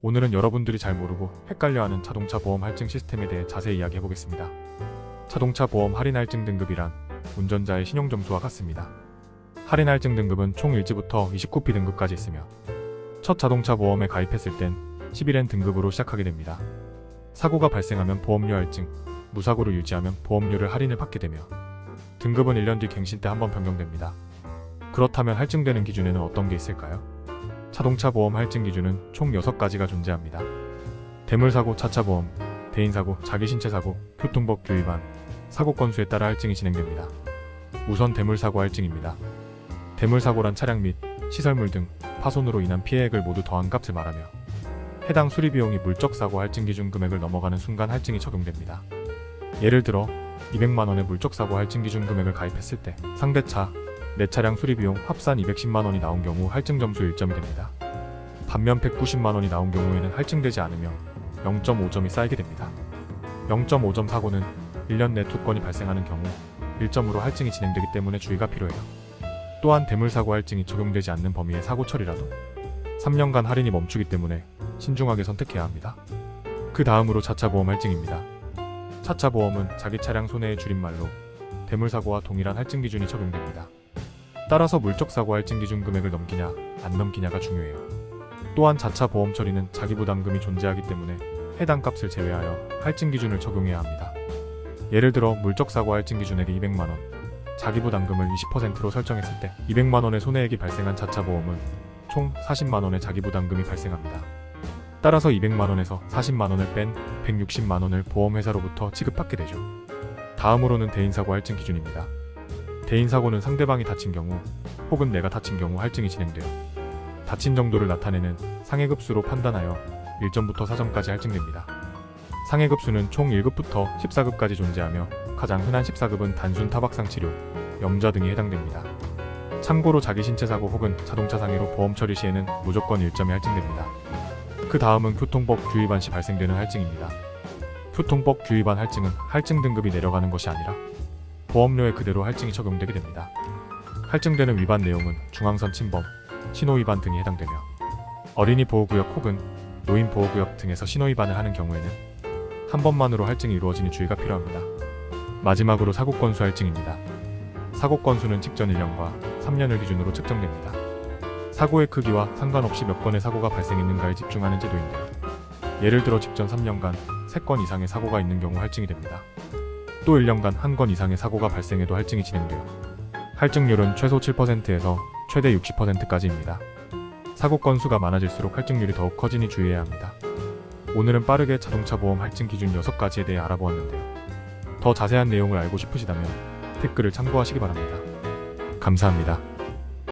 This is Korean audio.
오늘은 여러분들이 잘 모르고 헷갈려하는 자동차 보험 할증 시스템에 대해 자세히 이야기해보겠습니다. 자동차 보험 할인 할증 등급이란 운전자의 신용점수와 같습니다. 할인 할증 등급은 총 1지부터 29P 등급까지 있으며 첫 자동차 보험에 가입했을 땐 11N 등급으로 시작하게 됩니다. 사고가 발생하면 보험료 할증, 무사고를 유지하면 보험료를 할인을 받게 되며 등급은 1년 뒤 갱신 때 한번 변경됩니다. 그렇다면 할증되는 기준에는 어떤 게 있을까요? 자동차 보험 할증 기준은 총 6가지가 존재합니다. 대물사고, 차차보험, 대인사고, 자기신체사고, 교통법규 위반, 사고 건수에 따라 할증이 진행됩니다. 우선 대물사고 할증입니다. 대물사고란 차량 및 시설물 등 파손으로 인한 피해액을 모두 더한 값을 말하며 해당 수리비용이 물적사고 할증 기준 금액을 넘어가는 순간 할증이 적용됩니다. 예를 들어 200만원의 물적사고 할증 기준 금액을 가입했을 때 상대차, 내 차량 수리비용 합산 210만원이 나온 경우 할증 점수 1점이 됩니다. 반면 190만원이 나온 경우에는 할증되지 않으며 0.5점이 쌓이게 됩니다. 0.5점 사고는 1년 내 2건이 발생하는 경우 1점으로 할증이 진행되기 때문에 주의가 필요해요. 또한 대물사고 할증이 적용되지 않는 범위의 사고 처리라도 3년간 할인이 멈추기 때문에 신중하게 선택해야 합니다. 그 다음으로 차차보험 할증입니다. 차차보험은 자기 차량 손해의 줄임말로 대물사고와 동일한 할증 기준이 적용됩니다. 따라서 물적사고 할증 기준 금액을 넘기냐 안 넘기냐가 중요해요. 또한 자차 보험 처리는 자기부담금이 존재하기 때문에 해당 값을 제외하여 할증 기준을 적용해야 합니다. 예를 들어 물적사고 할증 기준액이 200만원, 자기부담금을 20%로 설정했을 때 200만원의 손해액이 발생한 자차 보험은 총 40만원의 자기부담금이 발생합니다. 따라서 200만원에서 40만원을 뺀 160만원을 보험회사로부터 지급받게 되죠. 다음으로는 대인사고 할증 기준입니다. 대인사고는 상대방이 다친 경우 혹은 내가 다친 경우 할증이 진행되어 다친 정도를 나타내는 상해급수로 판단하여 1점부터 4점까지 할증됩니다. 상해급수는 총 1급부터 14급까지 존재하며 가장 흔한 14급은 단순 타박상 치료, 염좌 등이 해당됩니다. 참고로 자기신체사고 혹은 자동차 상해로 보험 처리 시에는 무조건 1점이 할증됩니다. 그 다음은 교통법 규 위반 시 발생되는 할증입니다. 교통법 규 위반 할증은 할증 등급이 내려가는 것이 아니라 보험료에 그대로 할증이 적용되게 됩니다. 할증되는 위반 내용은 중앙선 침범, 신호 위반 등이 해당되며 어린이 보호구역 혹은 노인 보호구역 등에서 신호 위반을 하는 경우에는 한 번만으로 할증이 이루어지니 주의가 필요합니다. 마지막으로 사고 건수 할증입니다. 사고 건수는 직전 1년과 3년을 기준으로 측정됩니다. 사고의 크기와 상관없이 몇 건의 사고가 발생했는가에 집중하는 제도인데요. 예를 들어 직전 3년간 3건 이상의 사고가 있는 경우 할증이 됩니다. 또 1년간 1건 이상의 사고가 발생해도 할증이 진행되어 할증률은 최소 7%에서 최대 60%까지입니다. 사고 건수가 많아질수록 할증률이 더욱 커지니 주의해야 합니다. 오늘은 빠르게 자동차 보험 할증 기준 6가지에 대해 알아보았는데요. 더 자세한 내용을 알고 싶으시다면 댓글을 참고하시기 바랍니다. 감사합니다.